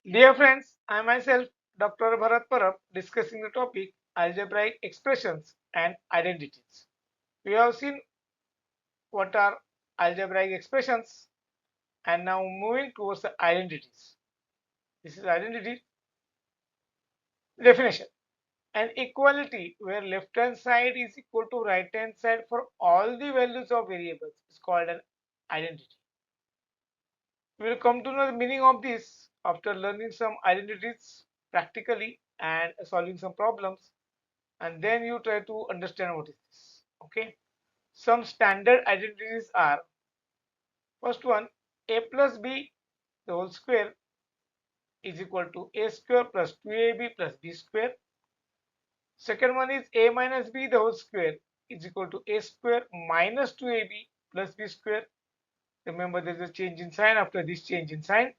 Dear friends, I myself, Dr. Bharat Parab, discussing the topic algebraic expressions and identities. We have seen what are algebraic expressions and now moving towards the identities. This is identity definition. An equality where left hand side is equal to right hand side for all the values of variables is called an identity. We will come to know the meaning of this after learning some identities practically and solving some problems, and then you try to understand what is this. Okay, some standard identities are: first one, a plus b the whole square is equal to a square plus 2ab plus b square. Second one is a minus b the whole square is equal to a square minus 2ab plus b square. Remember, there is a change in sign. After this change in sign,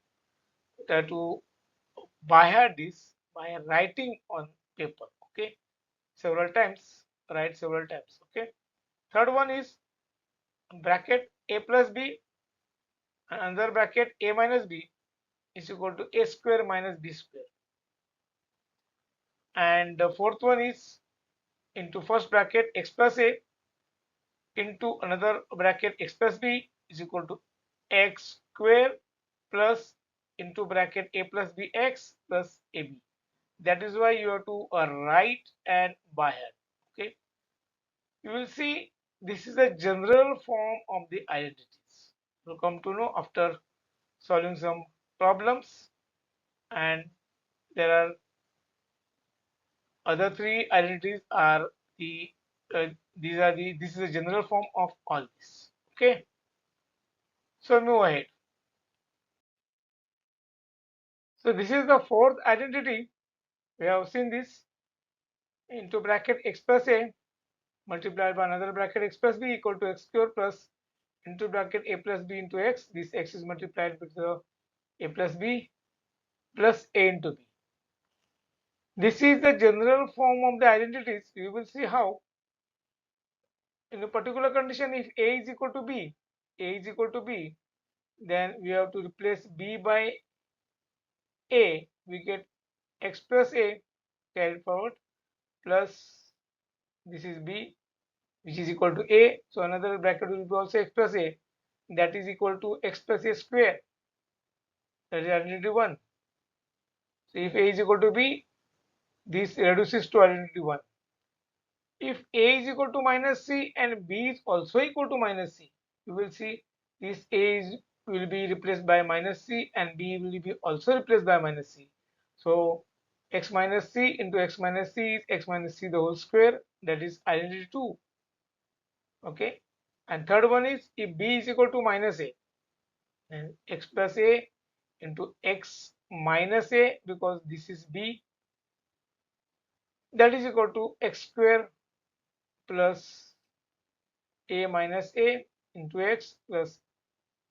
try to by heart this by writing on paper. Okay, several times, write several times. Okay, third one is bracket a plus b and another bracket a minus b is equal to a square minus b square, and the fourth one is into first bracket x plus a into another bracket x plus b is equal to x square plus into bracket a plus b x plus ab. That is why you have to write and by hand. Okay, you will see this is a general form of the identities. We'll come to know after solving some problems, and there are other three identities are the these are the this is a general form of all this. Okay, so move ahead. So this is the fourth identity. We have seen this into bracket x plus a multiplied by another bracket x plus b equal to x square plus into bracket a plus b into x. This x is multiplied with the a plus b plus a into b. This is the general form of the identities. We will see how in a particular condition if a is equal to b, a is equal to b, then we have to replace b by a. We get x plus a carried forward plus this is b which is equal to a. So another bracket will be also x plus a, that is equal to x plus a square. That is identity 1. So if a is equal to b, this reduces to identity 1. If a is equal to minus c and b is also equal to minus c, you will see this a will be replaced by minus c and b will be also replaced by minus c. So x minus c into x minus c is x minus c the whole square, that is identity 2. Okay, and third one is if b is equal to minus a, then x plus a into x minus a, because this is b, that is equal to x square plus a minus a into x plus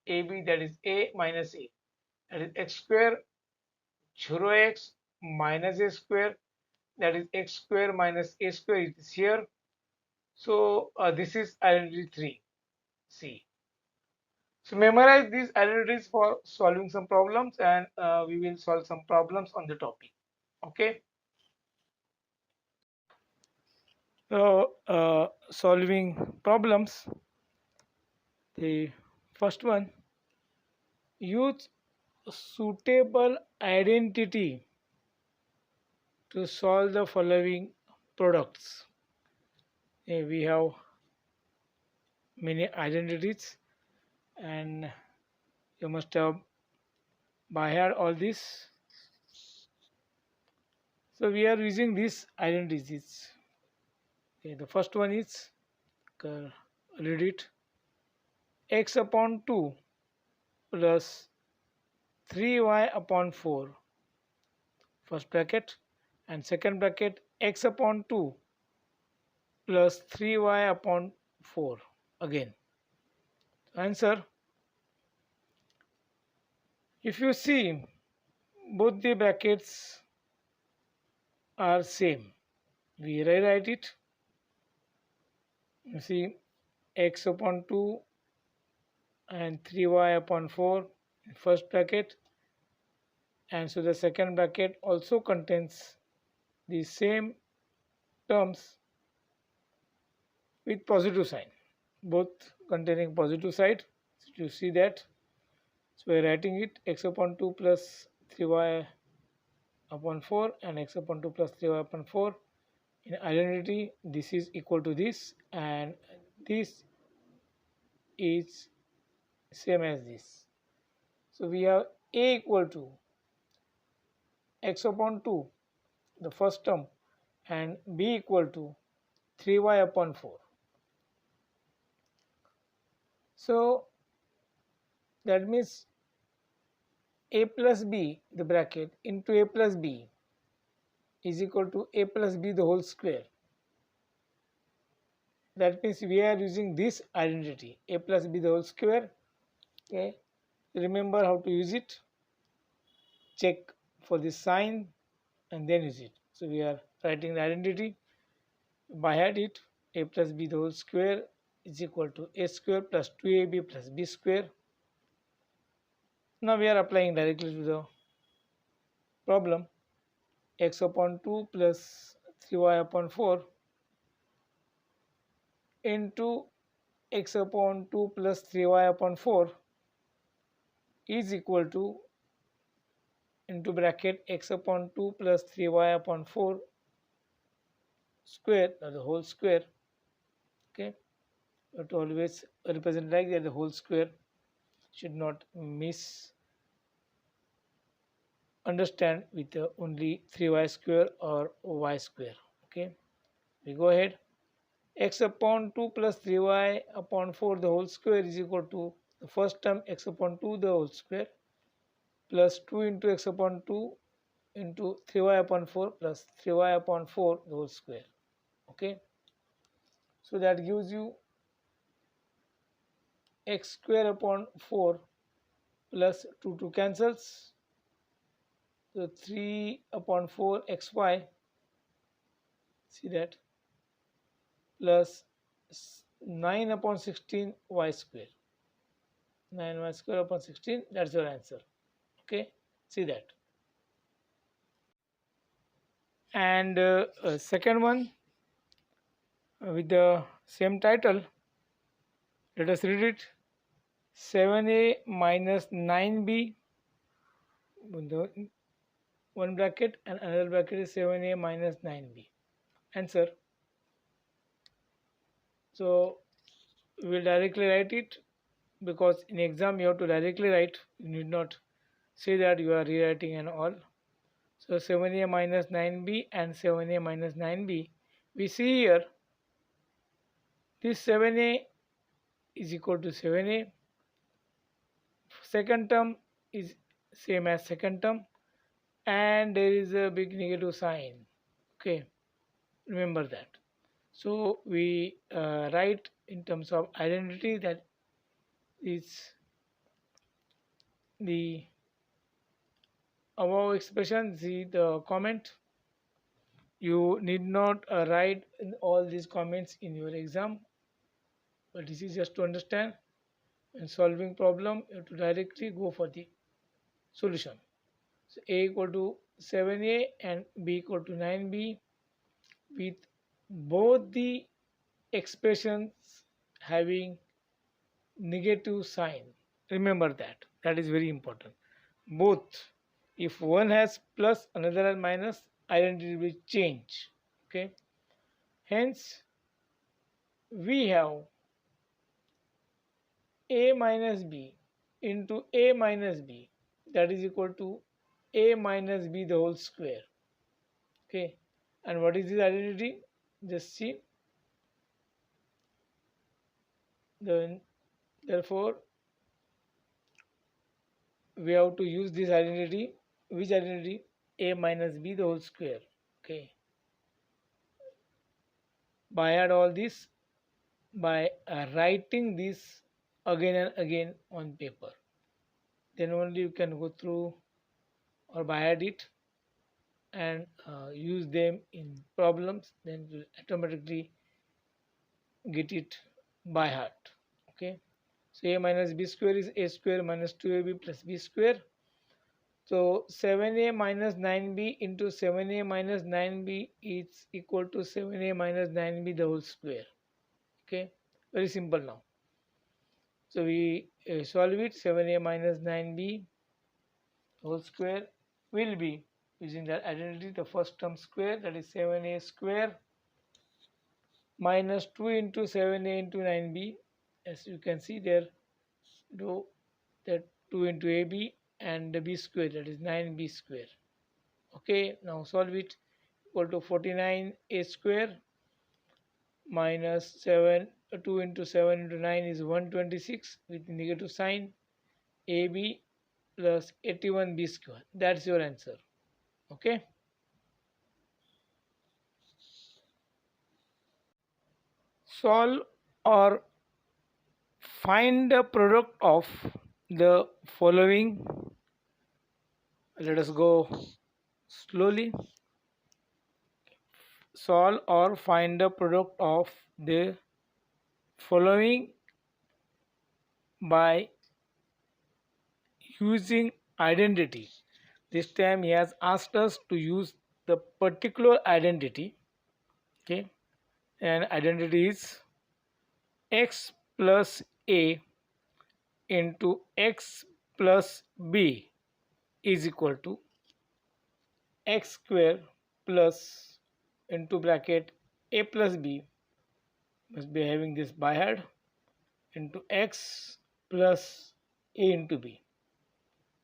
ab, that is a minus a, that is x square 0x minus a square, that is x square minus a square, it is here. So this is identity 3 c. So memorize these identities for solving some problems, and we will solve some problems on the topic. Okay, so solving problems, the first one, use suitable identity to solve the following products. We have many identities and you must have by heart all this. So we are using these identities. Okay, the first one is, read it, x upon 2 plus 3y upon 4, first bracket, and second bracket x upon 2 plus 3y upon 4 again. Answer, if you see both the brackets are same, we rewrite it. You see x upon 2 and 3y upon 4 in first bracket and so the second bracket also contains the same terms with positive sign, both containing positive side. So you see that. So we are writing it x upon 2 plus 3y upon 4 and x upon 2 plus 3y upon 4. In identity, this is equal to this and this is same as this. So we have a equal to x upon 2, the first term, and b equal to 3y upon 4. So that means a plus b, the bracket, into a plus b is equal to a plus b the whole square. That means we are using this identity, a plus b the whole square. Okay, remember how to use it. Check for the sign and then use it. So we are writing the identity. By head it, a plus b the whole square is equal to a square plus 2ab plus b square. Now we are applying directly to the problem. X upon 2 plus 3y upon 4 into x upon 2 plus 3y upon 4 is equal to, into bracket, x upon 2 plus 3y upon 4 square, or the whole square. Okay, but always represent like that, the whole square. Should not understand with only 3y square or y square. Okay, we go ahead. X upon 2 plus 3y upon 4 the whole square is equal to the first term x upon 2 the whole square plus 2 into x upon 2 into 3y upon 4 plus 3y upon 4 the whole square. Okay, so that gives you x square upon 4 plus 2 cancels, so 3 upon 4 xy, see that, plus 9 upon 16 y square, 9y square upon 16, that's your answer. Okay, see that. And second one with the same title, let us read it. 7a minus 9b, one bracket and another bracket is 7a minus 9b. Answer. So we will directly write it, because in exam you have to directly write, you need not say that you are rewriting and all. So 7a minus 9b and 7a minus 9b, we see here this 7a is equal to 7a, second term is same as second term, and there is a big negative sign. Okay, remember that. So we write in terms of identity, that is the above expression. See the comment. You need not write in all these comments in your exam, but this is just to understand. When solving problem, you have to directly go for the solution. So a equal to 7a and b equal to 9b, with both the expressions having negative sign. Remember that. That is very important. Both. If one has plus, another has minus, identity will change. Okay. Hence, we have a minus b into a minus b, that is equal to a minus b the whole square. Okay. And what is this identity? Just see. Then, therefore, we have to use this identity. Which identity? A minus b the whole square. Okay. By add all this, by writing this again and again on paper, then only you can go through, or by add it and use them in problems, then you automatically get it by heart. Okay, so a minus b square is a square minus 2ab plus b square. So 7a minus 9b into 7a minus 9b is equal to 7a minus 9b the whole square. Okay, very simple now. So we solve it. 7a minus 9b whole square will be, using that identity, the first term square, that is 7a square minus 2 into 7a into 9b. As you can see there, do that 2 into ab and the b square, that is 9b square. Okay, now solve it. Equal to 49a square minus 7 2 into 7 into 9 is 126 with negative sign, ab plus 81b square. That's your answer. Okay, solve or find the product of the following. Let us go slowly. Solve or find the product of the following by using identity. This time he has asked us to use the particular identity. Okay, and identity is x plus a into x plus b is equal to x square plus into bracket a plus b, must be having this by head, into x plus a into b.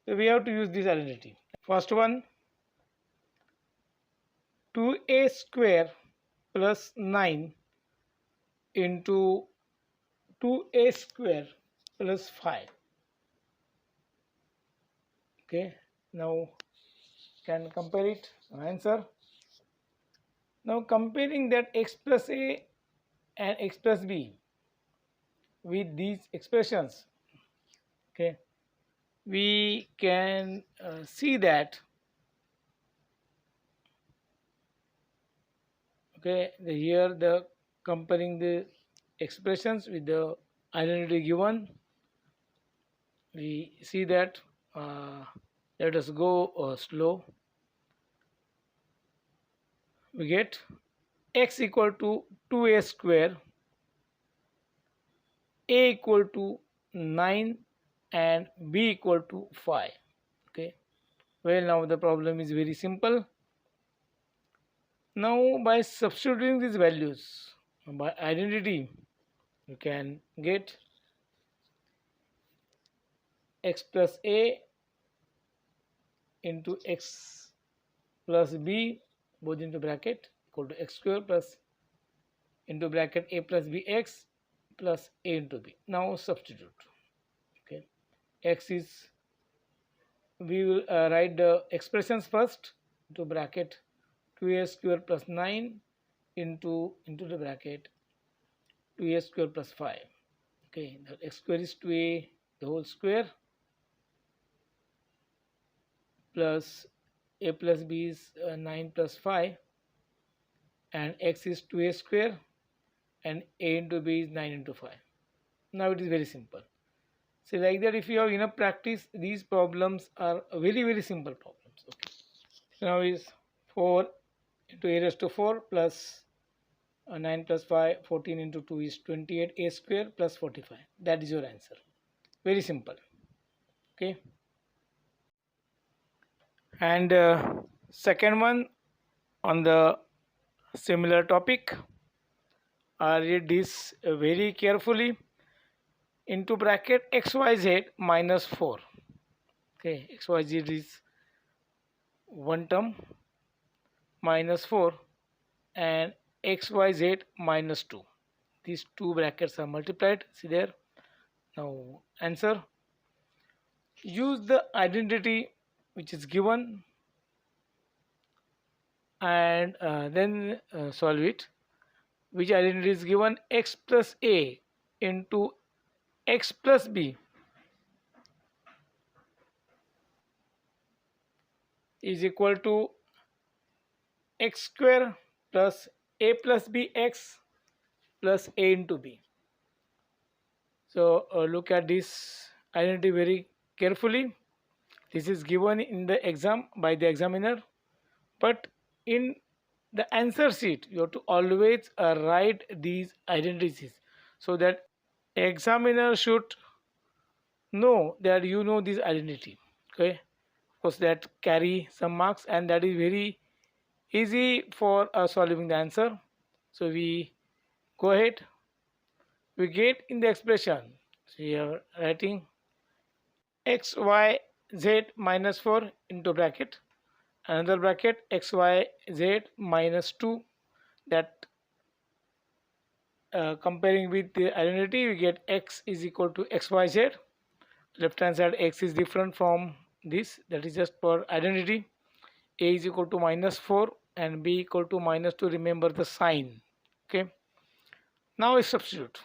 So we have to use this identity. First one, 2a square plus 9 into 2a square plus 5. Okay, now can compare it. Answer. Now comparing that x plus a and x plus b with these expressions, okay, we can see that, okay, here the comparing the expressions with the identity given, we see that, let us go slow. We get x equal to 2a square, a equal to 9 and b equal to 5. Okay, well, now the problem is very simple. Now by substituting these values by identity, you can get x plus a into x plus b both into bracket equal to x square plus into bracket a plus b x plus a into b. Now substitute. Okay, x is, we will write the expressions first, into bracket 2a square plus 9 into the bracket 2a square plus 5. Okay, the x square is 2a the whole square plus a plus b is 9 plus 5 and x is 2a square and a into b is 9 into 5. Now it is very simple. So like that, if you have enough practice, these problems are very simple problems. Okay, so now is 4 into a raised to 4 plus 9 plus 5, 14 into 2 is 28 a square plus 45. That is your answer. Very simple. Okay, and second one on the similar topic, read this very carefully. Into bracket xyz minus 4. Okay, xyz is one term, minus 4 and xyz minus 2. These two brackets are multiplied. See there. Now answer. Use the identity which is given and then solve it. Which identity is given? X plus a into x plus b is equal to x square plus a plus b x plus a into b. So look at this identity very carefully. This is given in the exam by the examiner, but in the answer sheet you have to always write these identities so that examiner should know that you know this identity. Okay, of course that carry some marks, and that is very easy for solving the answer. So we go ahead, we get in the expression, so we are writing x y z minus 4 into bracket, another bracket x y z minus 2, that comparing with the identity we get x is equal to xyz. Left hand side x is different from this, that is just for identity. A is equal to minus 4 and b equal to minus 2, remember the sign. Okay, now we substitute.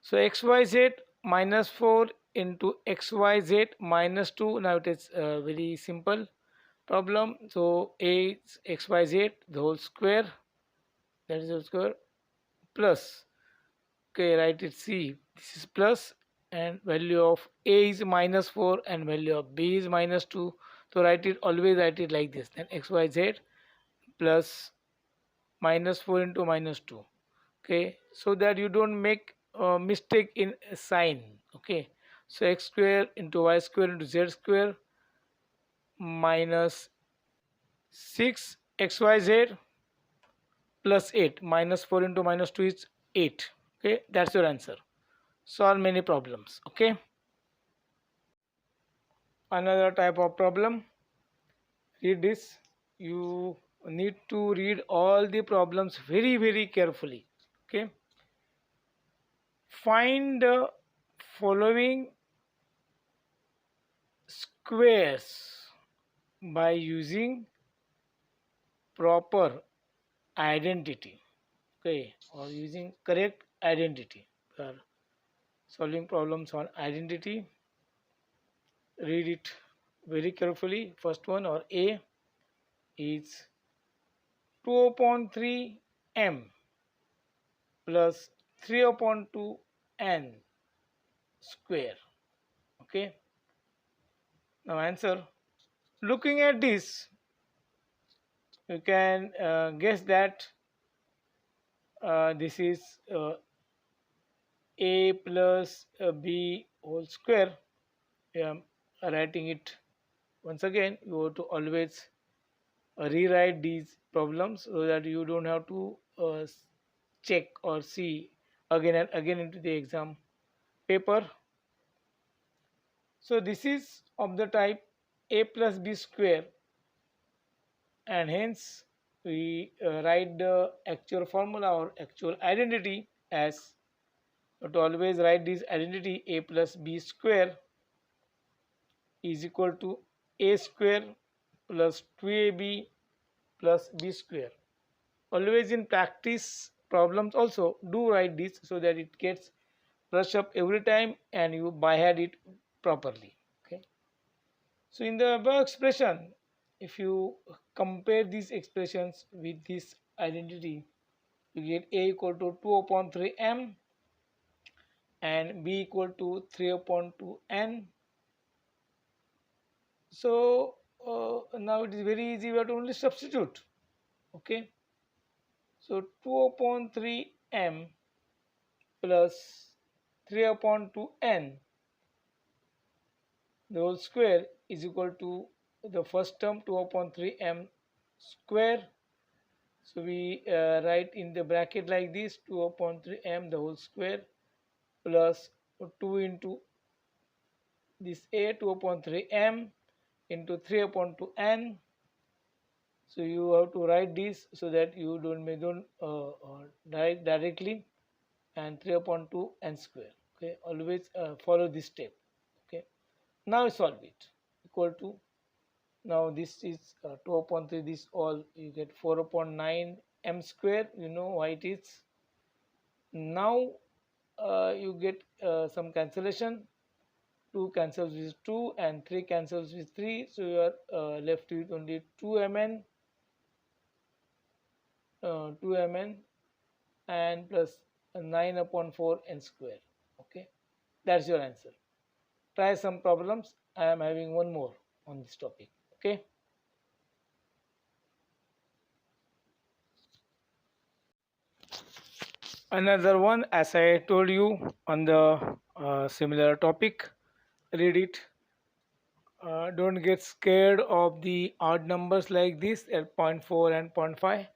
So xyz minus 4 into xyz minus 2, now it is a very simple problem. So a is xyz the whole square, that is the square, plus, okay, write it, see, this is plus, and value of a is minus 4 and value of b is minus 2. So write it, always write it like this, then xyz plus minus 4 into minus 2. Okay, so that you don't make a mistake in a sign. Okay, so x square into y square into z square minus 6 xyz plus 8, minus 4 into minus 2 is 8. Okay, that's your answer. Solve many problems. Okay, another type of problem, read this. You need to read all the problems very carefully. Okay, find the following squares by using proper identity. Okay, or using correct identity. We are solving problems on identity. Read it very carefully. First one, or A, is 2 upon 3 m plus 3 upon 2 n square. Okay, now answer. Looking at this, you can guess that this is a plus b whole square. Writing it once again, you have to always rewrite these problems so that you don't have to check or see again and again into the exam paper. So this is of the type a plus b square, and hence we write the actual formula or actual identity as, to always write this identity, a plus b square is equal to a square plus 2ab plus b square. Always in practice problems also do write this so that it gets brushed up every time and you by head it properly. Okay, so in the above expression, if you compare these expressions with this identity, you get a equal to 2 upon 3 m and b equal to 3 upon 2 n. So now it is very easy, we have to only substitute. Okay, so 2 upon 3 m plus 3 upon 2 n, the whole square, is equal to the first term 2 upon 3 m square. So we write in the bracket like this, 2 upon 3 m the whole square plus 2 into this a, 2 upon 3 m into 3 upon 2 n. So you have to write this so that you don't write directly, and 3 upon 2 n square. Okay, always follow this step. Okay, now solve it. Equal to, now this is 2 upon 3, this all you get 4 upon 9 m square. You know why it is. Now you get some cancellation. 2 cancels with 2 and 3 cancels with 3, so you are left with only 2mn, 2mn and plus 9 upon 4 n square. Okay, that's your answer. Try some problems I am having one more on this topic. Okay. Another one, as I told you on the similar topic, read it. Don't get scared of the odd numbers like this at zero point 0.4 and zero point 0.5.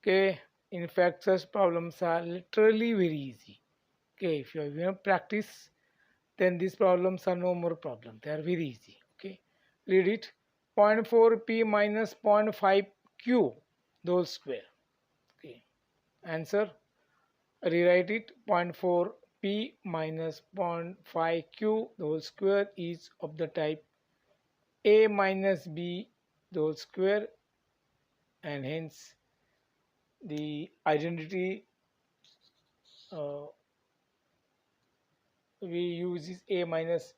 Okay, in fact, such problems are literally very easy. Okay, if you have enough practice, then these problems are no more problem. They are very easy. Okay, read it. 0.4p minus 0.5q, those square. Okay, answer. Rewrite it. 0.4p minus 0.5q, the whole square is of the type a minus b, the whole square, and hence the identity uh, we use is a minus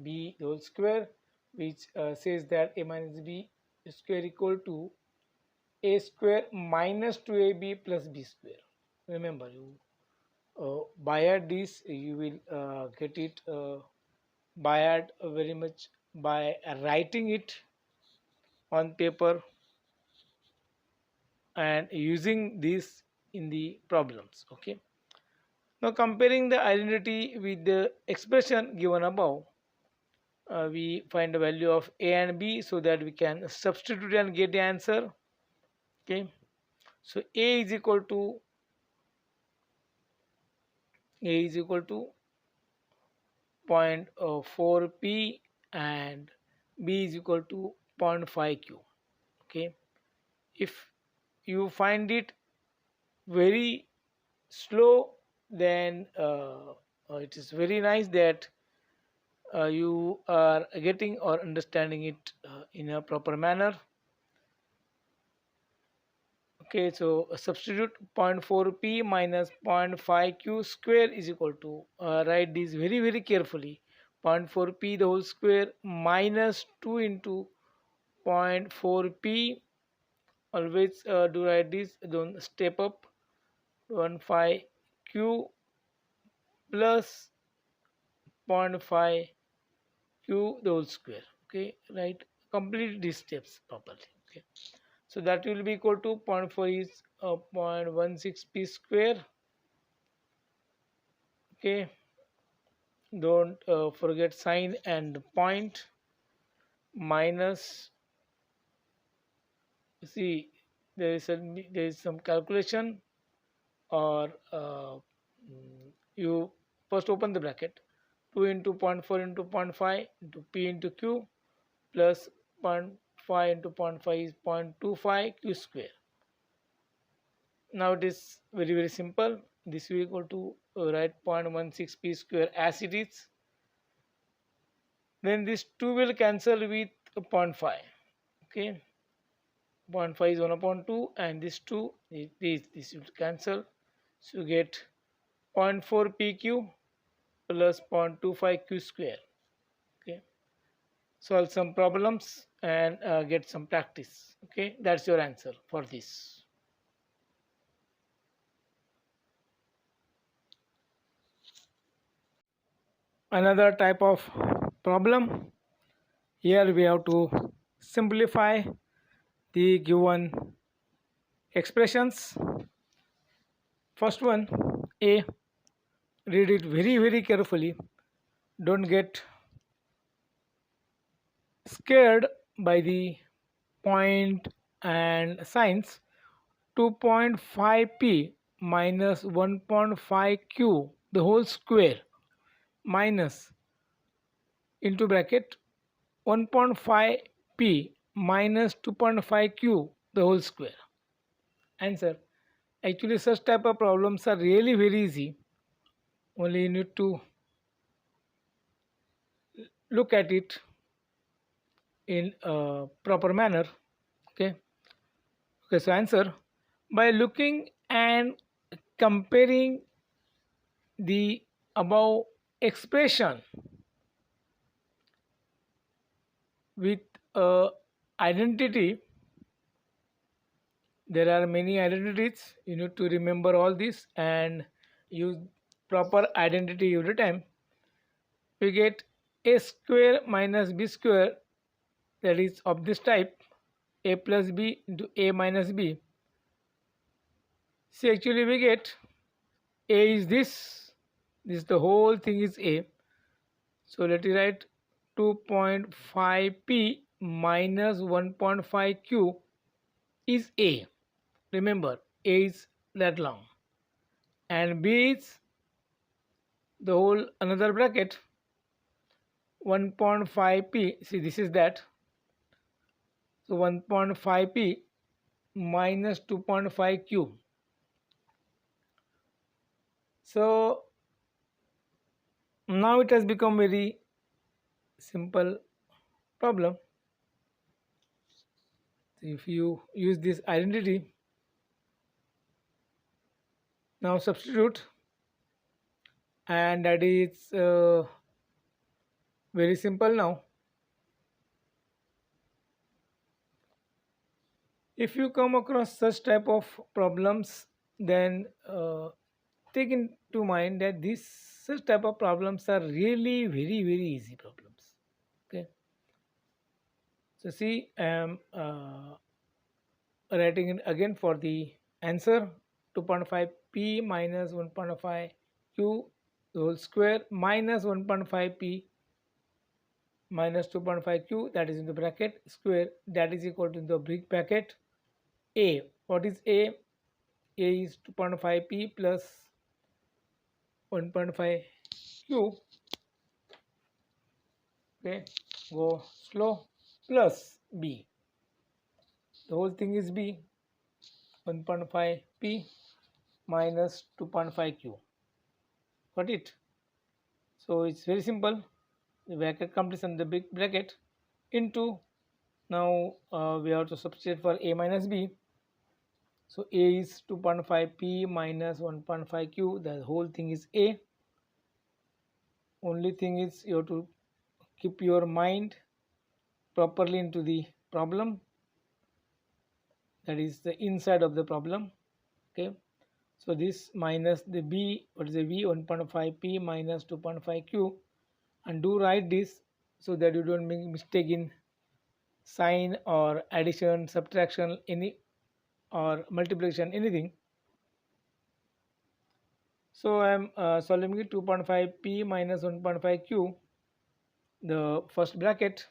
b the whole square, which says that a minus b square equal to a square minus 2ab plus b square. Remember, you by add this, you will get it by add very much by writing it on paper and using this in the problems. Okay. Now comparing the identity with the expression given above, we find the value of a and b so that we can substitute and get the answer. Okay, so a is equal to 0.4p and b is equal to 0.5q. Okay, if you find it very slow, then it is very nice that you are getting or understanding it in a proper manner. Okay, so substitute 0.4p minus 0.5q square is equal to, write this very carefully, 0.4p the whole square minus 2 into 0.4p. Always do write this, don't step up, 0.5q plus 0.5q the whole square. Okay, right, complete these steps properly. Okay, so that will be equal to 0.4 is 0.16p square. Okay, don't forget sign and point, minus, see, there is some calculation, or you first open the bracket, 2 into 0.4 into 0.5 into p into q plus 0.5 into 0.5 is 0.25 q square. Now it is very simple. This will equal to write 0.16p square as it is. Then this 2 will cancel with 0.5. Okay, 0.5 is 1 upon 2 and this 2, this will cancel, so you get 0.4 pq plus 0.25 q square. Okay, solve some problems and get some practice. Okay, that's your answer for this. Another type of problem, here we have to simplify the given expressions. First one, a, read it very carefully, don't get scared by the point and signs. 2.5p minus 1.5q the whole square minus into bracket 1.5p minus 2.5q the whole square. Answer. Actually, such type of problems are really very easy. Only you need to look at it in a proper manner. Okay. Okay. So answer, by looking and comparing the above expression with a identity, there are many identities, you need to remember all this and use proper identity every time. We get a square minus b square, that is of this type, a plus b into a minus b. See, actually we get a is this the whole thing is a. So let me write 2.5p minus 1.5q is a. Remember, a is that long, and b is the whole another bracket 1.5p. See, this is that. So 1.5p minus 2.5q. So now it has become very simple problem. So if you use this identity, now substitute, and that is very simple now. If you come across such type of problems, then take into mind that these such type of problems are really very easy problems. Okay, so see, I am writing it again for the answer. 2.5p minus 1.5q whole square minus 1.5p minus 2.5q, that is in the bracket square, that is equal to the big bracket a. What is a? A is 2.5p plus 1.5q. Okay, go slow, plus b. The whole thing is b. 1.5p minus 2.5q. Got it? So it's very simple. The bracket completion, the big bracket into, now we have to substitute for a minus b. So a is 2.5p minus 1.5q. The whole thing is a. Only thing is you have to keep your mind properly into the problem, that is the inside of the problem. Okay, so this minus the b, what is the b? 1.5p minus 2.5q, and do write this so that you don't make mistake in sign or addition, subtraction, any, or multiplication, anything. So I am solving it. 2.5p minus 1.5q, the first bracket,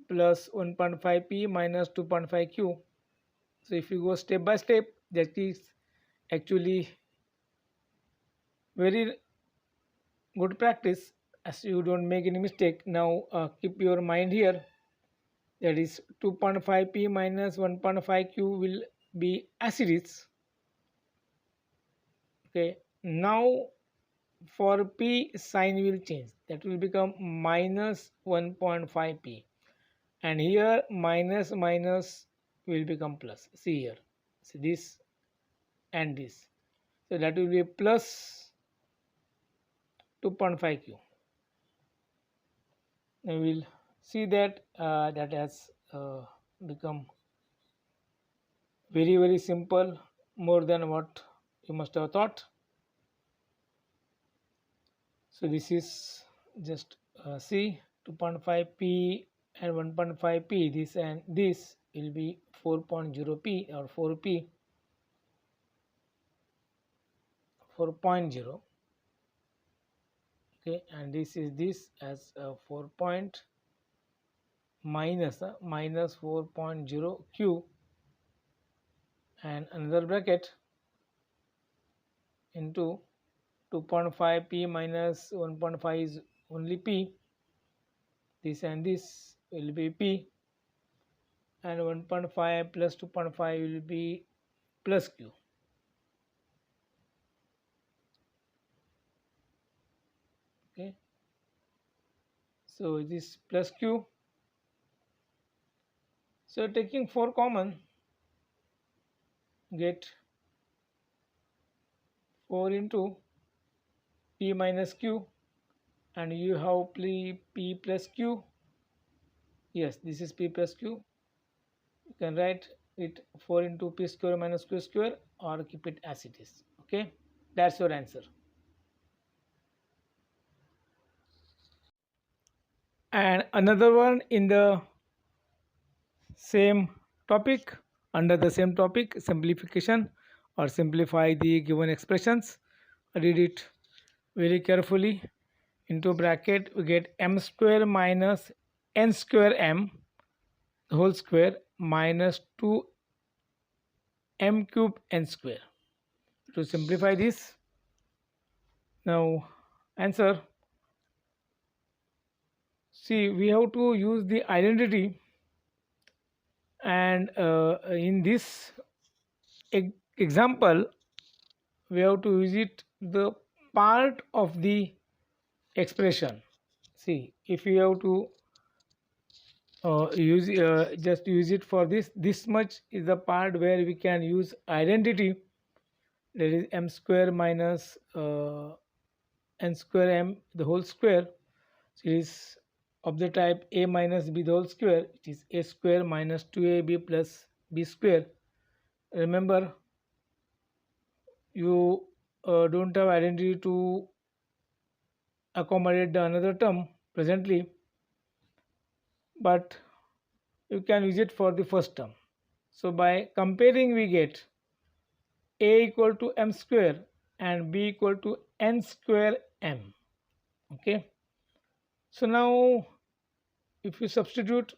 plus 1.5p minus 2.5q. So if you go step by step, that is actually very good practice, as you don't make any mistake. Now keep your mind here, that is 2.5p minus 1.5q will be as it is. Okay, now for p sign will change, that will become minus 1.5p, and here minus minus will become plus. See here, see this and this, so that will be plus 2.5q. We will see that that has become very simple, more than what you must have thought. So this is just see 2.5p and 1.5p, this and this will be 4.0p or 4p, 4.0. Okay, and this is this as 4 point minus minus 4.0q, and another bracket into 2.5p minus 1.5 is only p, this and this will be p, and 1.5 plus 2.5 will be plus q. Okay, so this plus q. So taking 4 common, get 4 into p minus q, and you have p plus q. Yes, this is p plus q. You can write it 4 into p square minus q square, or keep it as it is. Okay, that's your answer. And another one in the same topic, under the same topic, simplification or simplify the given expressions. Read it very carefully. Into bracket we get m square minus n square m whole square minus 2 m cube n square. To simplify this, now answer, see, we have to use the identity, and in this example we have to use it the part of the expression. See, if we have to use just use it for this much is the part where we can use identity, that is m square minus n square m the whole square. So it is of the type a minus b the whole square. It is a square minus 2ab plus b square. Remember, you don't have identity to accommodate the another term presently, but you can use it for the first term. So by comparing we get a equal to m square and b equal to n square m. Okay, so now if you substitute,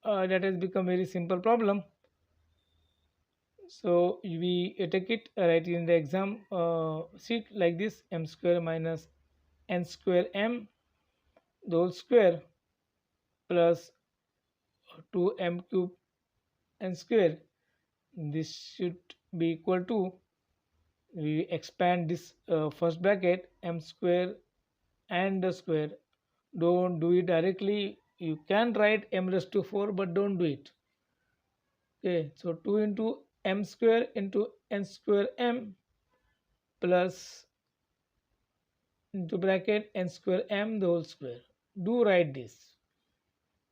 that has become very simple problem. So we take it, write in the exam sheet like this: m square minus n square m the whole square plus 2m cube n square. This should be equal to, we expand this first bracket, m square and the square. Don't do it directly, you can write m raised to 4, but don't do it. Okay, so 2 into m square into n square m plus into bracket n square m the whole square. Do write this.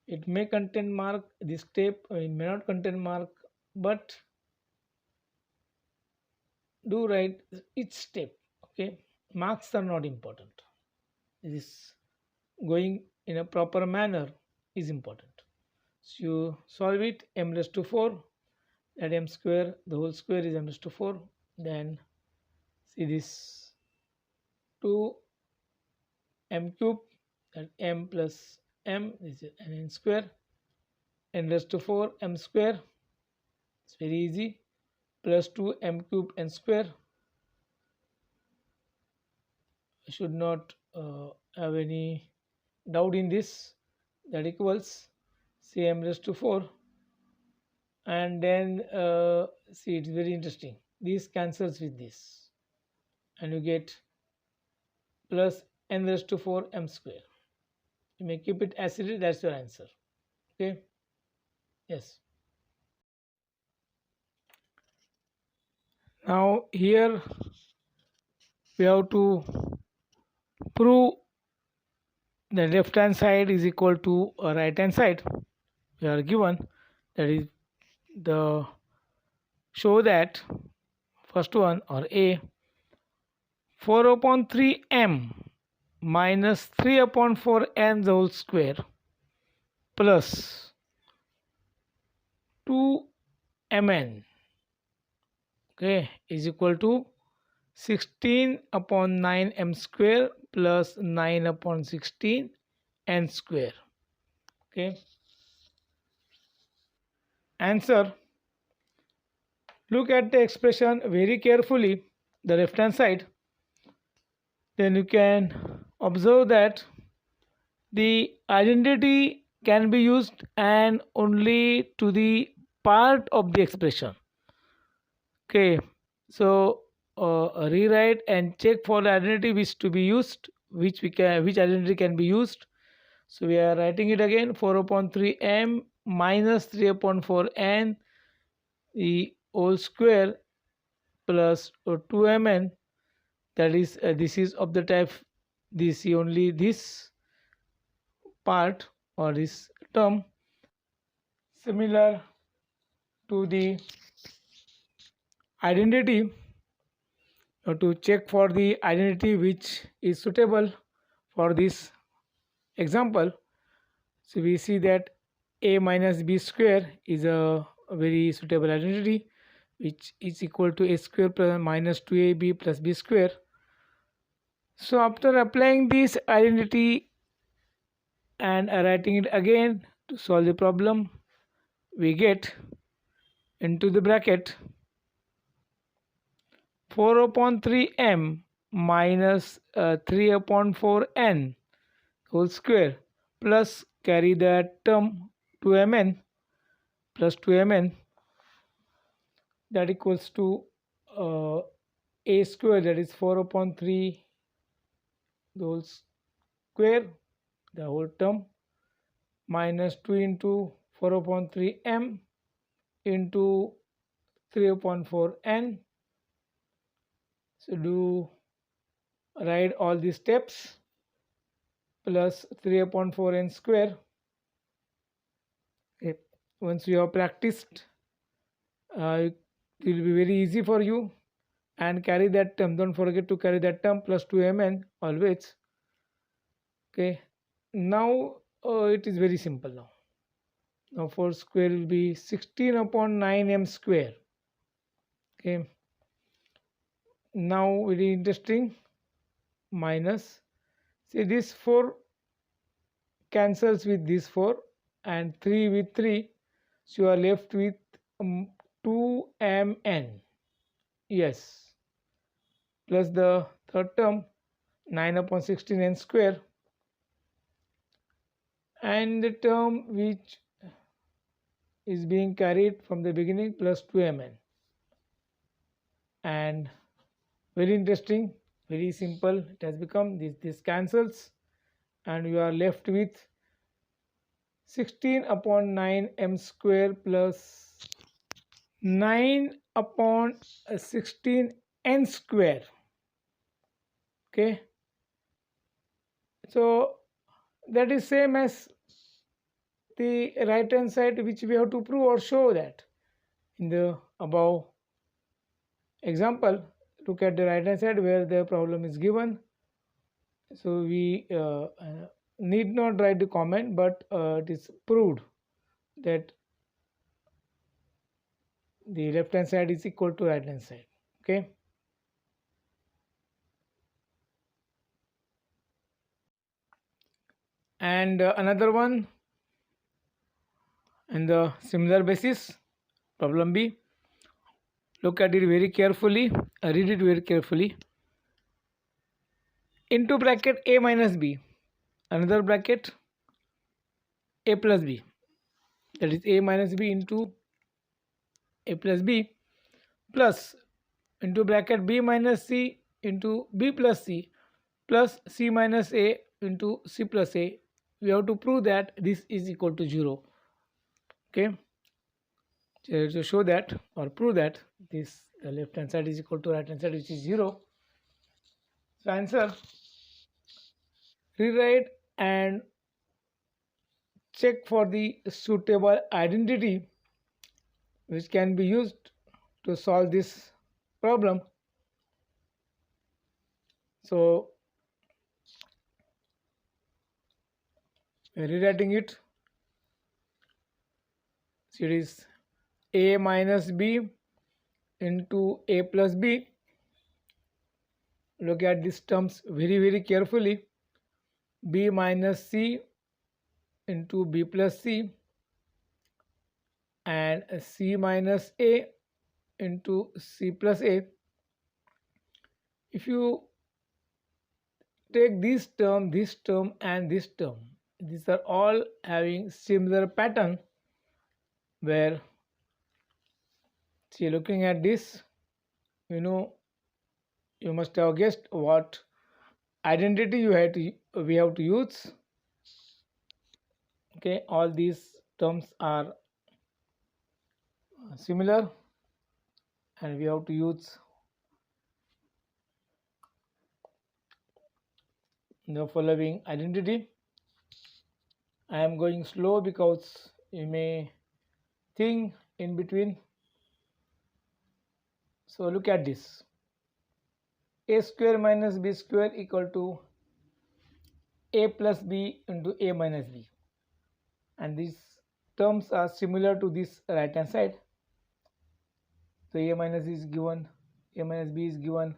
It may contain mark, this step it may not contain mark, but do write each step. Okay, marks are not important. This going in a proper manner is important. So you solve it, m raised to 4, that m square the whole square is m raised to 4. Then see this 2 m cube, that m plus m is n square, n raised to 4 m square, it's very easy, plus 2 m cube n square. I should not have any doubt in this, that equals, say, m raised to 4, and then see, it's very interesting, this cancels with this and you get plus n raised to 4 m square. You may keep it as it is, that's your answer. Okay, yes. Now here we have to prove the left hand side is equal to a right hand side. We are given, that is the show that first one, or a, 4 upon 3 m minus 3 upon 4 n the whole square plus 2 mn, okay, is equal to 16 upon 9 m square plus 9 upon 16 n square. Okay, answer, look at the expression very carefully, the left hand side, then you can observe that the identity can be used and only to the part of the expression. Okay, so rewrite and check for the identity which to be used, which identity can be used. So we are writing it again, 4 upon 3 m minus 3 upon 4 n the whole square plus 2 mn, that is this is of the type, this only this part or this term, similar to the identity. To check for the identity which is suitable for this example, So we see that a minus b square is a very suitable identity, which is equal to a square plus minus 2ab plus b square. So after applying this identity and writing it again to solve the problem, we get into the bracket 4 upon 3m minus 3 upon 4n whole square plus carry that term 2mn plus 2mn, that equals to uh, a square, that is 4 upon 3 the whole square, the whole term, minus 2 into 4 upon 3m into 3 upon 4n. So do write all these steps plus 3 upon 4n square. Okay. Once you have practiced, it will be very easy for you, and carry that term, don't forget to carry that term plus 2mn always. Okay, now it is very simple. Now 4 square will be 16 upon 9m square. Okay, now very interesting, minus, see this 4 cancels with this 4 and 3 with 3, so you are left with 2mn, yes, plus the third term 9 upon 16n square, and the term which is being carried from the beginning plus 2mn. And very interesting, very simple, it has become, this cancels and you are left with 16 upon 9m square plus 9 upon 16n square. Okay, so that is same as the right hand side, which we have to prove or show that in the above example. Look at the right hand side where the problem is given. So we need not write the comment, but it is proved that the left hand side is equal to right hand side. Okay, and another one in the similar basis, problem B. Look at it very carefully, read it very carefully. Into bracket a minus b, another bracket a plus b, that is a minus b into a plus b, plus into bracket b minus c into b plus c plus c minus a into c plus a. We have to prove that this is equal to 0. Okay, so to show that or prove that this, the left hand side is equal to right hand side, which is 0. So answer, rewrite and check for the suitable identity which can be used to solve this problem. So rewriting it, so it is a minus b into a plus b. Look at these terms very carefully. B minus c into b plus c and c minus a into c plus a. If you take this term and this term, these are all having similar pattern, where, see, looking at this, you must have guessed what identity we have to use. Okay, all these terms are similar and we have to use the following identity. I am going slow because you may think in between. So look at this, a square minus b square equal to a plus b into a minus b. and these terms are similar to this right hand side. So a minus is given, a minus b is given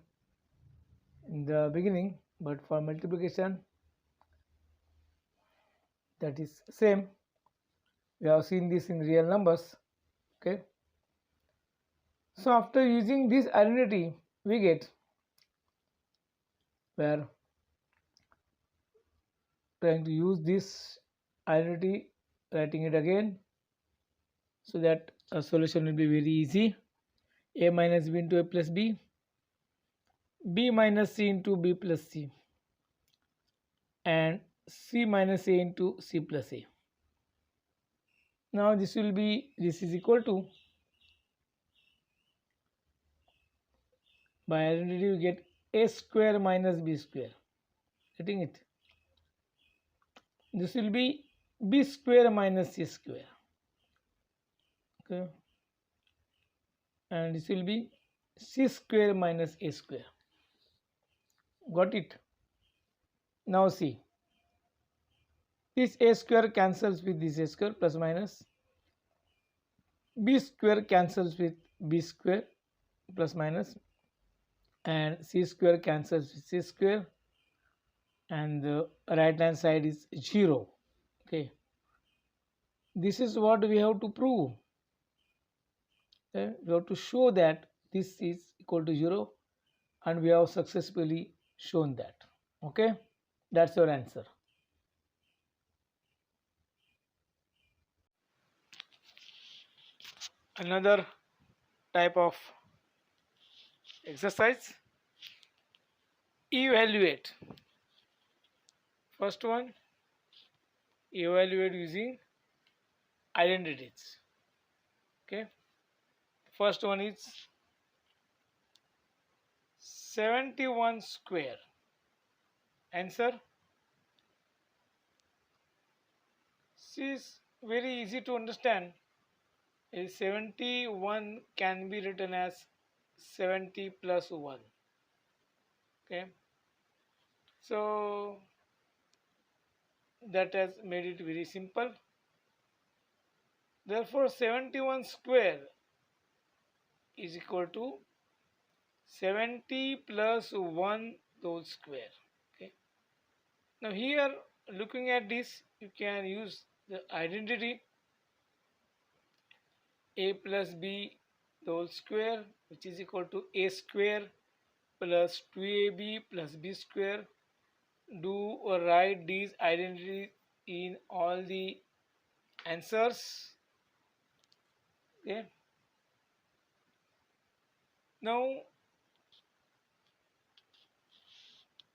in the beginning, but for multiplication that is same. We have seen this in real numbers. Okay, so after using this identity we get where trying to use this identity, writing it again so that a solution will be very easy. A minus b into a plus b, b minus c into b plus c, and c minus a into c plus a. Now this is equal to, by identity we get a square minus b square, getting it? This will be b square minus c square. Okay, and this will be c square minus a square. Got it? Now see, this a square cancels with this a square, plus minus, b square cancels with b square, plus minus, and c square cancels with c square, and the right hand side is 0. Okay, this is what we have to prove. Okay? We have to show that this is equal to 0, and we have successfully shown that. Okay, that's your answer. Another type of exercise, evaluate. First one, evaluate using identities. Okay, first one is 71 square. Answer, this is very easy to understand. Is 71 can be written as 70 plus 1. Okay, so that has made it very simple. Therefore 71 square is equal to 70 plus 1 whole square. Okay, now here looking at this, you can use the identity a plus b whole square, which is equal to a square plus 2ab plus b square. Do or write these identities in all the answers. Okay, now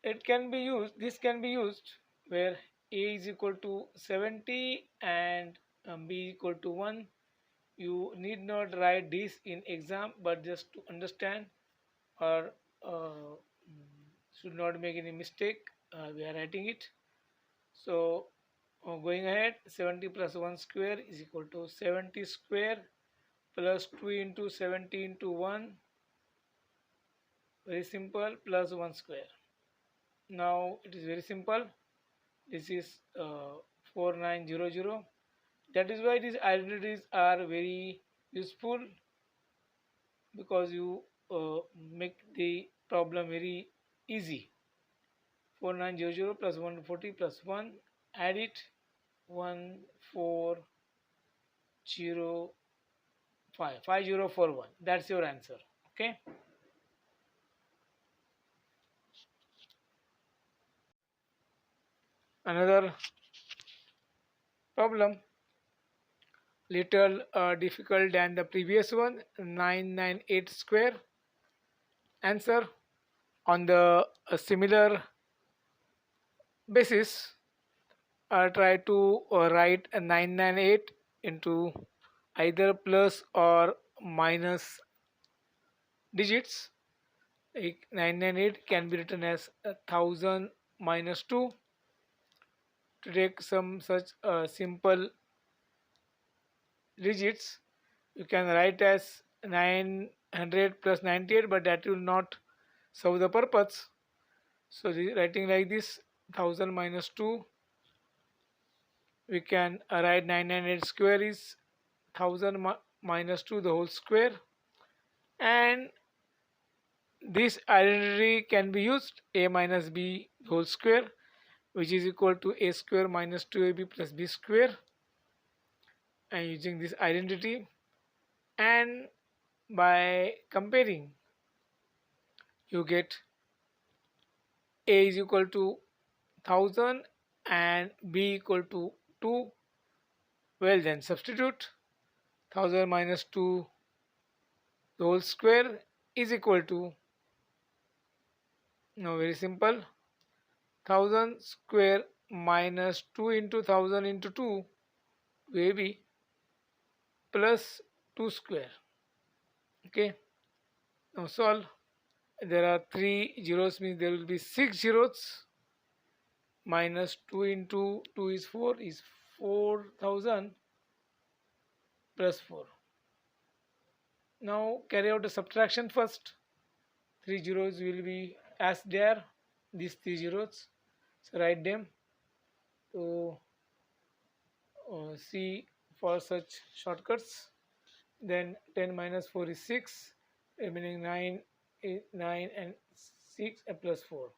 it can be used, this can be used where a is equal to 70 and b equal to 1. You need not write this in exam, but just to understand or should not make any mistake, we are writing it. So going ahead, 70 plus 1 square is equal to 70 square plus 2 into 70 into 1, very simple, plus 1 square. Now it is very simple, this is 4900. That is why these identities are very useful, because you make the problem very easy. 4900 plus 140 plus 1, add it, 1405, 5041. That's your answer. Okay, another problem, little difficult than the previous one, 998 square. Answer, on the similar basis, try to write a 998 into either plus or minus digits. 998 can be written as 1000 minus 2. To take some such simple digits, you can write as 900 plus 98, but that will not serve the purpose. So writing like this, 1000 minus 2 we can write 998 square is 1000 minus 2 the whole square, and this identity can be used a minus b whole square, which is equal to a square minus 2ab plus b square, and using this identity and by comparing you get a is equal to 1000 and b equal to 2. Well, then substitute 1000 minus 2 the whole square is equal to, no, very simple, 1000 square minus 2 into 1000 into 2 will be plus 2 square. Okay, now solve. There are 3 zeros, means there will be 6 zeros. Minus 2 into 2 is 4, is 4000 plus 4. Now carry out the subtraction first. 3 zeros will be as there, these 3 zeros, so write them to see for such shortcuts. Then 10 minus 4 is 6, remaining 9 is 9 and 6 plus 4.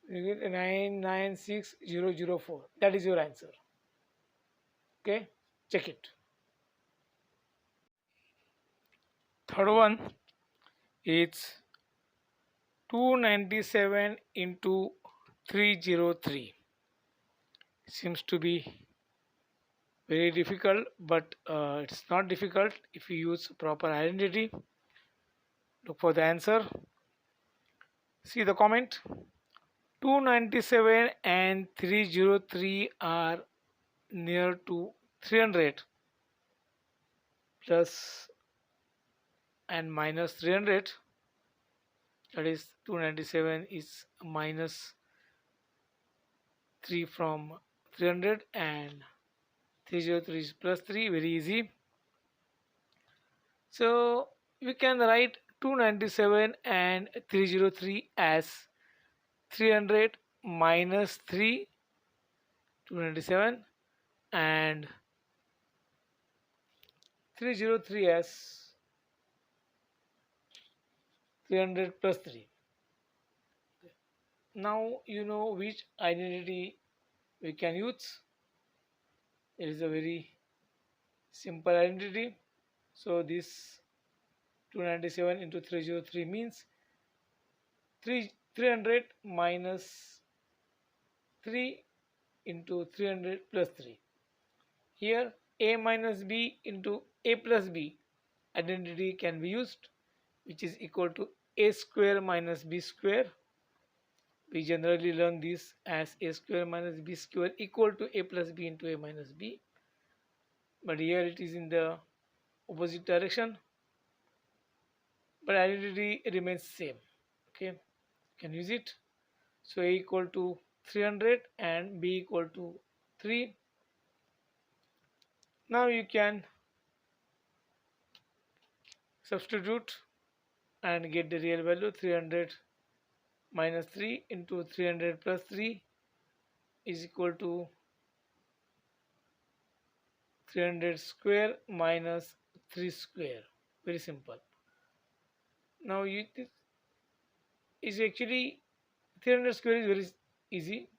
You get 996004. That is your answer. Okay, check it. Third one is 297 into 303. Seems to be very difficult, but it's not difficult if you use proper identity. Look for the answer. See the comment. 297 and 303 are near to 300 plus and minus 300. That is 297 is minus 3 from 300 and 303 is plus 3. Very easy. So we can write 297 and 303 as 300 minus 3, 297, and 303 as 300 plus 3. Now you know which identity we can use. It is a very simple identity. So this 297 into 303 means 300 minus 3 into 300 plus 3. Here a minus b into a plus b identity can be used, which is equal to a square minus b square. We generally learn this as a square minus b square equal to a plus b into a minus b, but here it is in the opposite direction, but identity remains same. Okay, you can use it. So a equal to 300 and b equal to 3. Now you can substitute and get the real value. 300 minus 3 into 300 plus 3 is equal to 300 square minus 3 square. Very simple. Now this is actually 300 square is very easy.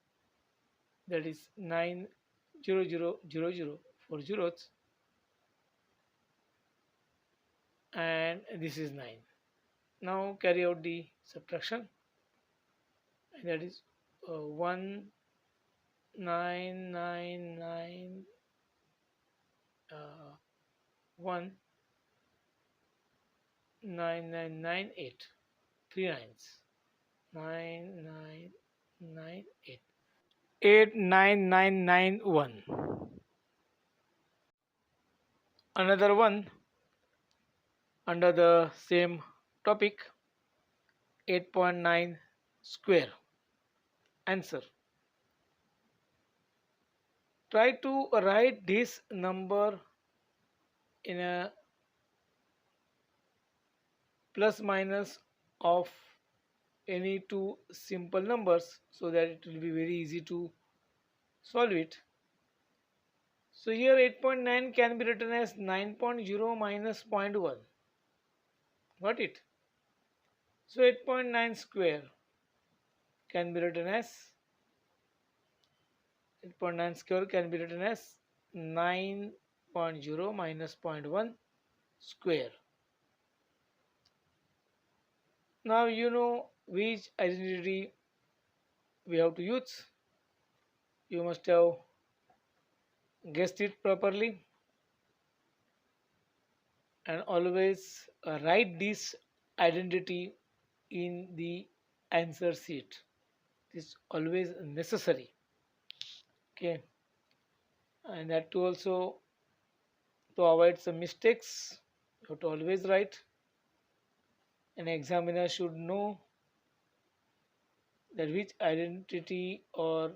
That is 90000 4 zeros, and this is 9. Now carry out the subtraction, and that is 1999 19998, 3 nines, 9998, 89991. Another one under the same topic, 8.9 square. Answer. Try to write this number in a plus minus of any two simple numbers so that it will be very easy to solve it. So here 8.9 can be written as 9.0 minus 0.1. Got it? So 8.9 square can be written as 8.9 square can be written as 9.0 minus 0.1 square. Now you know which identity we have to use. You must have guessed it properly, and always write this identity in the answer sheet. It is always necessary. Okay, and that too also, to avoid some mistakes, you have to always write. An examiner should know that which identity or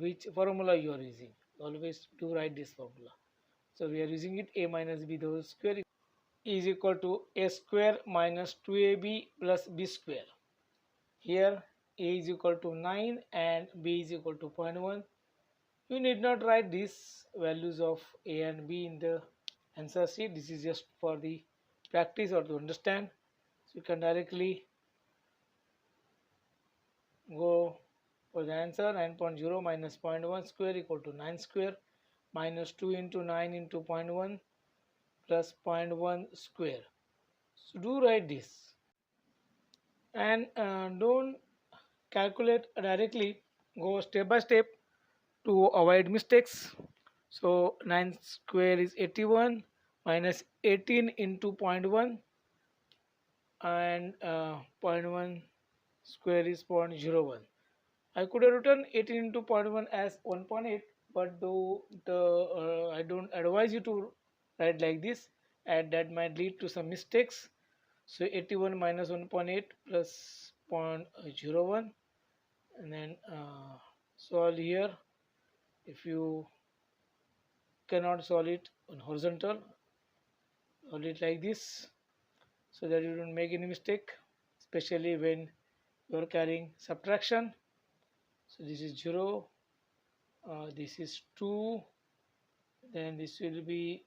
which formula you are using. Always do write this formula. So we are using it, a minus b the whole square is equal to a square minus 2ab plus b square. Here a is equal to 9 and b is equal to 0.1. You need not write these values of a and b in the answer sheet. This is just for the practice or to understand. So you can directly go for the answer. 9.0 minus 0.1 square equal to 9 square minus 2 into 9 into 0.1 plus 0.1 square. So do write this, and don't calculate directly, go step by step to avoid mistakes. So 9 square is 81 minus 18 into 0.1, and 0.1 square is 0.01. I could have written 18 into 0.1 as 1.8, but though I don't advise you to write like this, and that might lead to some mistakes. So 81 minus 1.8 plus 0.01, and then solve here. If you cannot solve it on horizontal, solve it like this so that you don't make any mistake, especially when you are carrying subtraction. So this is 0, this is 2, then this will be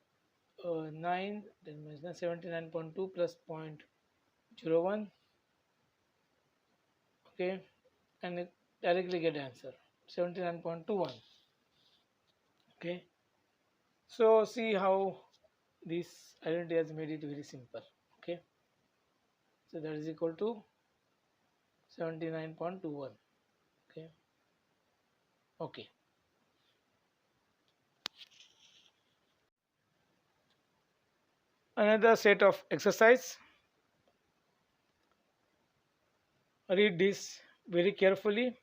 9, then minus 79.2 plus 0.01. Okay, and it directly get answer 79.21. Okay, so see how this identity has made it very simple. Okay, so that is equal to 79.21. Okay, okay. Another set of exercise. Read this very carefully.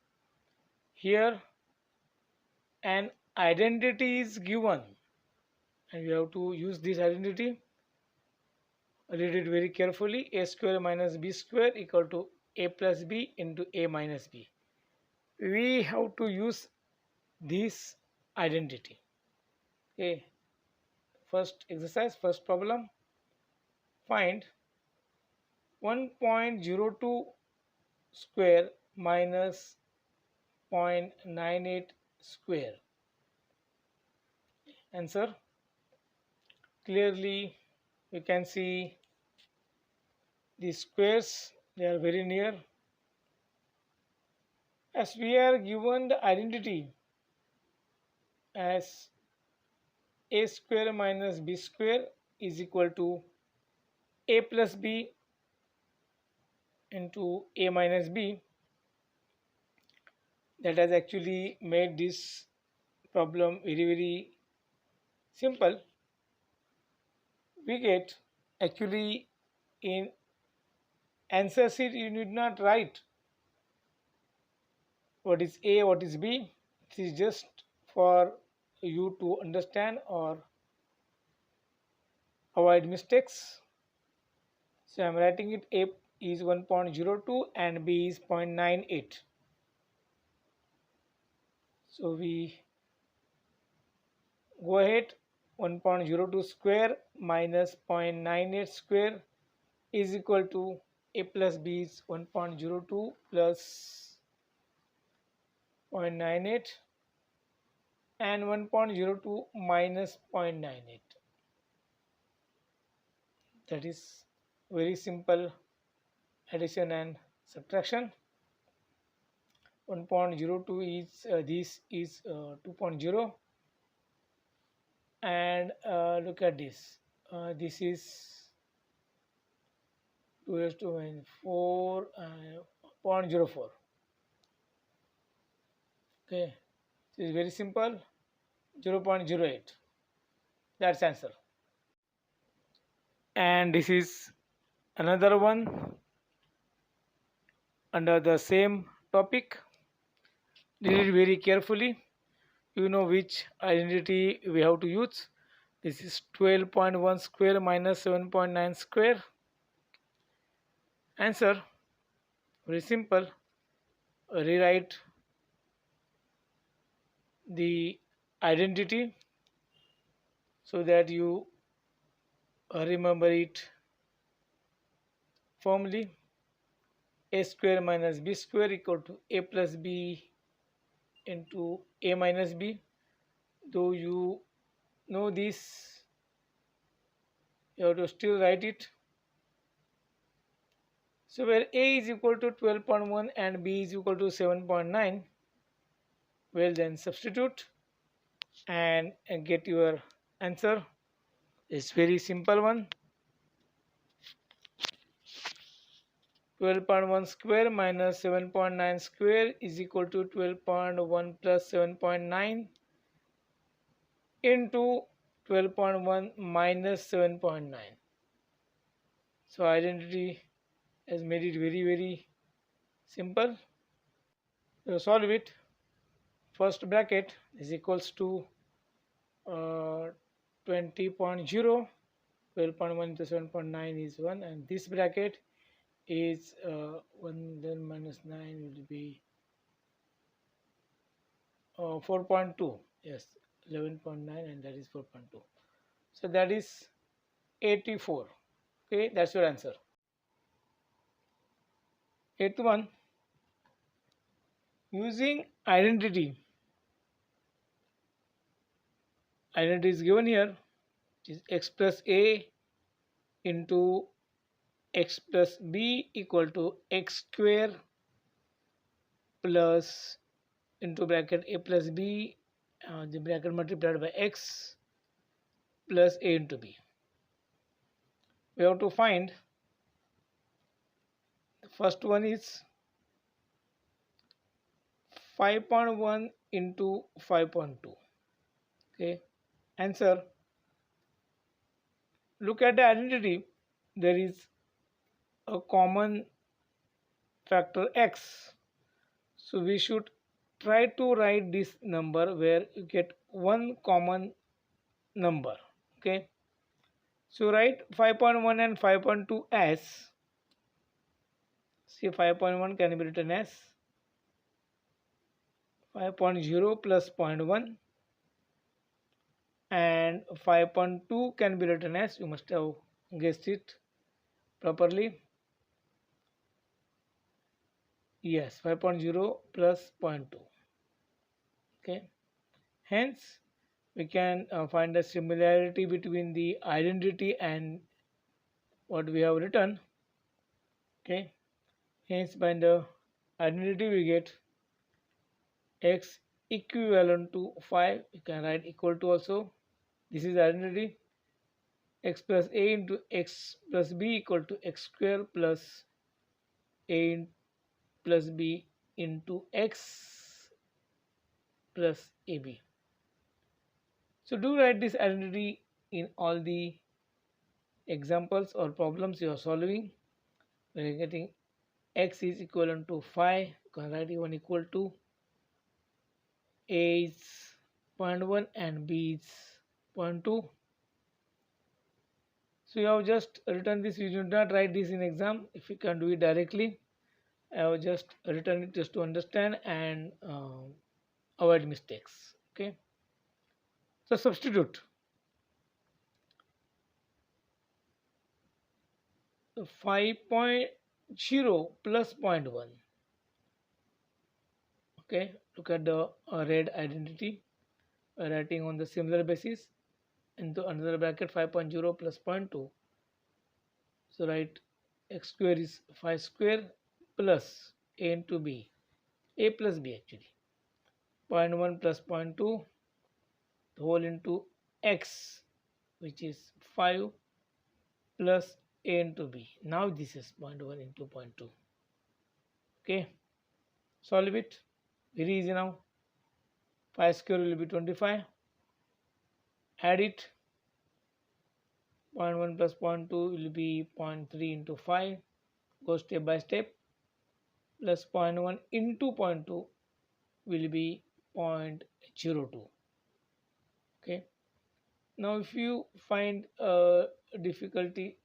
Here an identity is given and we have to use this identity. Read it very carefully. A square minus b square equal to a plus b into a minus b. We have to use this identity. Okay. First exercise, first problem. Find 1.02 square minus 0.98 square. Answer. Clearly you can see these squares, they are very near. As we are given the identity as a square minus b square is equal to a plus b into a minus b, that has actually made this problem very simple. We get actually in answer sheet you need not write what is a, what is b. It is just for you to understand or avoid mistakes. So I am writing it, a is 1.02 and b is 0.98. So we go ahead. 1.02 square minus 0.98 square is equal to a plus b is 1.02 plus 0.98. and 1.02 minus 0.98. That is very simple addition and subtraction. 1.02 is this is 2.0, and look at this. This is 2 raised to minus 4 0.04. Okay, this is very simple. 0.08. That's answer. And this is another one under the same topic. Read it very carefully. You know which identity we have to use. This is 12.1 square minus 7.9 square. Answer very simple. Rewrite the identity so that you remember it firmly. A square minus b square equal to a plus b into a minus b. Though you know this, you have to still write it. So where a is equal to 12.1 and b is equal to 7.9, well then substitute and get your answer. It's very simple one. 12.1 square minus 7.9 square is equal to 12.1 plus 7.9 into 12.1 minus 7.9. So identity has made it very simple. So solve it. First bracket is equals to 20.0. 12.1 into 7.9 is 1, and this bracket is 1, then minus 9 will be 4.2. Yes, 11.9, and that is 4.2. So that is 84. Okay, that's your answer. Eighth one, using identity. Identity is given here, which is x plus a into x plus b equal to x square plus into bracket a plus b, the bracket multiplied by x plus a into b. We have to find the first one is 5.1 into 5.2. Okay, answer. Look at the identity. There is a common factor x, so we should try to write this number where you get one common number. Okay, so write 5.1 and 5.2 as, see 5.1 can be written as 5.0 plus 0.1, and 5.2 can be written as, you must have guessed it properly, yes, 5.0 plus 0.2. Okay, hence we can find a similarity between the identity and what we have written. Okay, hence by the identity we get x equivalent to 5. You can write equal to also. This is identity. X plus a into x plus b equal to x square plus a plus b into x plus ab. So do write this identity in all the examples or problems you are solving. When you are getting x is equivalent to 5, you can write even equal to a is 0.1 and b is 0.2. So you have just written this. You do not write this in exam. If you can do it directly, I have just written it just to understand and avoid mistakes. Okay, so substitute. So 5.0 plus 0.1. Okay, look at the red identity. writing on the similar basis into another bracket 5.0 plus zero point 0.2. So write x square is 5 square plus a into b, a plus b actually, zero point 0.1 plus zero point 0.2 whole into x, which is 5 plus a into b. Now this is zero point 0.1 into zero point 0.2. Okay, solve it. Very easy now. 5 square will be 25. Add it. Zero point 0.1 plus zero point 0.2 will be 0.3 into 5. Go step by step. Plus zero point 0.1 into zero point 0.2 will be 0.02. Okay. Now if you find a difficulty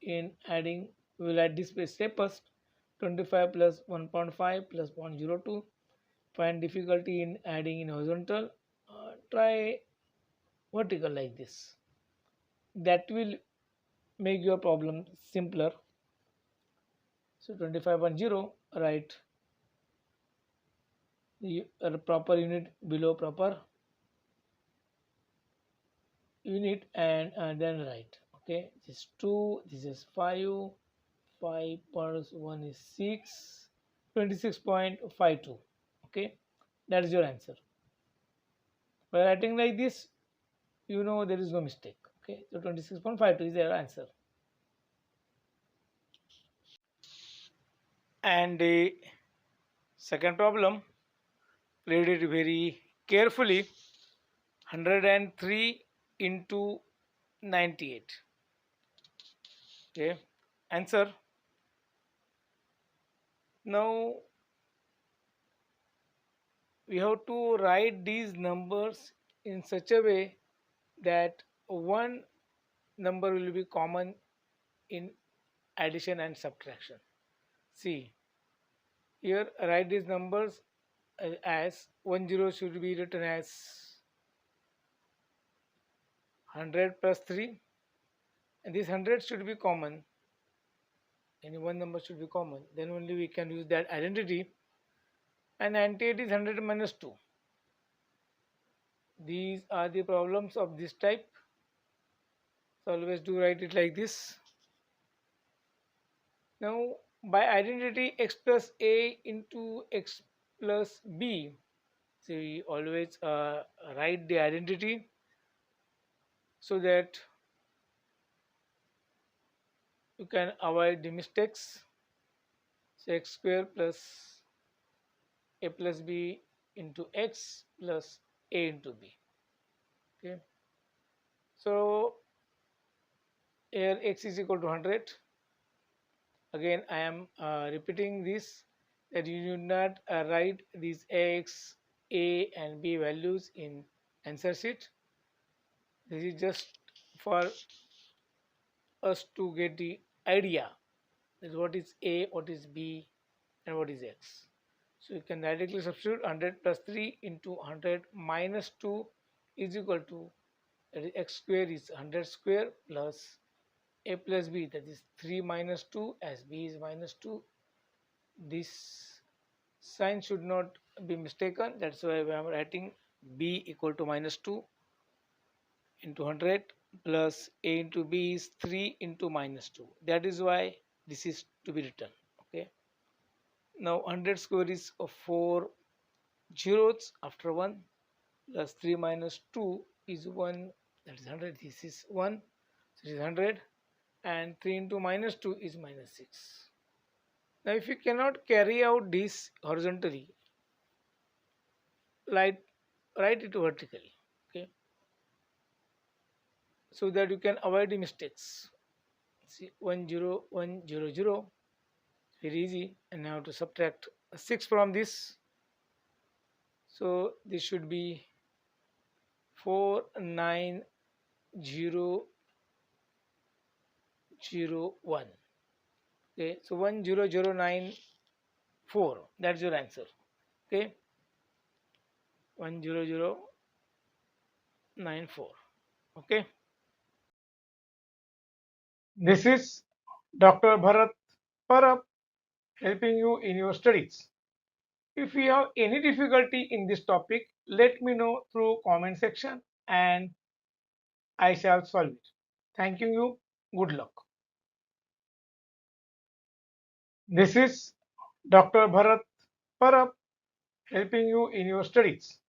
in adding, we will add this step first. 25 plus 1.5 plus 0.02. Find difficulty in adding in horizontal. Try vertical like this. That will make your problem simpler. So 25.0, write the proper unit below proper unit, and then write. Okay, this is 2, this is 5, 5 plus 1 is 6, 26.52. Okay, that is your answer. By writing like this, you know there is no mistake. Okay, so 26.52 is your answer. And the second problem, read it very carefully. 103 into 98. Okay, answer. Now we have to write these numbers in such a way that one number will be common in addition and subtraction. See, here write these numbers as 10 should be written as 100 plus 3, and this 100 should be common. Any one number should be common, then only we can use that identity. And 98 is 100 minus 2. These are the problems of this type. So always do write it like this. Now by identity x plus a into x plus b, so we always write the identity so that you can avoid the mistakes. So x square plus a plus b into x plus a into b. Okay, so here x is equal to 100. Again I am repeating this, that you do not write these x, a and b values in answer sheet. This is just for us to get the idea that what is a, what is b and what is x. So you can directly substitute 100 plus 3 into 100 minus 2 is equal to, that is x square is 100 square plus a plus b, that is 3 minus 2, as b is minus 2. This sign should not be mistaken, that's why I am writing b equal to minus 2 into 100 plus a into b is 3 into minus 2. That is why this is to be written. Okay. Now 100 square is 4 zeros after 1 plus 3 minus 2 is 1, that is 100. This is 1, so it is 100, and 3 into minus 2 is minus 6. Now if you cannot carry out this horizontally, write it vertically. Okay, so that you can avoid the mistakes. See, 1 0 1 0 0, very easy. And now to subtract 6 from this, so this should be 49001. Okay, so 10094, that's your answer. Okay, 10094. Okay, this is Dr. Bharat Parab helping you in your studies. If you have any difficulty in this topic, let me know through comment section and I shall solve it. Thanking you. Good luck. This is Dr. Bharat Parab helping you in your studies.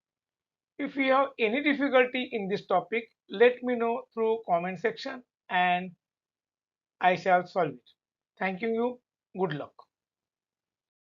If you have any difficulty in this topic, let me know through comment section and I shall solve it. Thanking you. Good luck.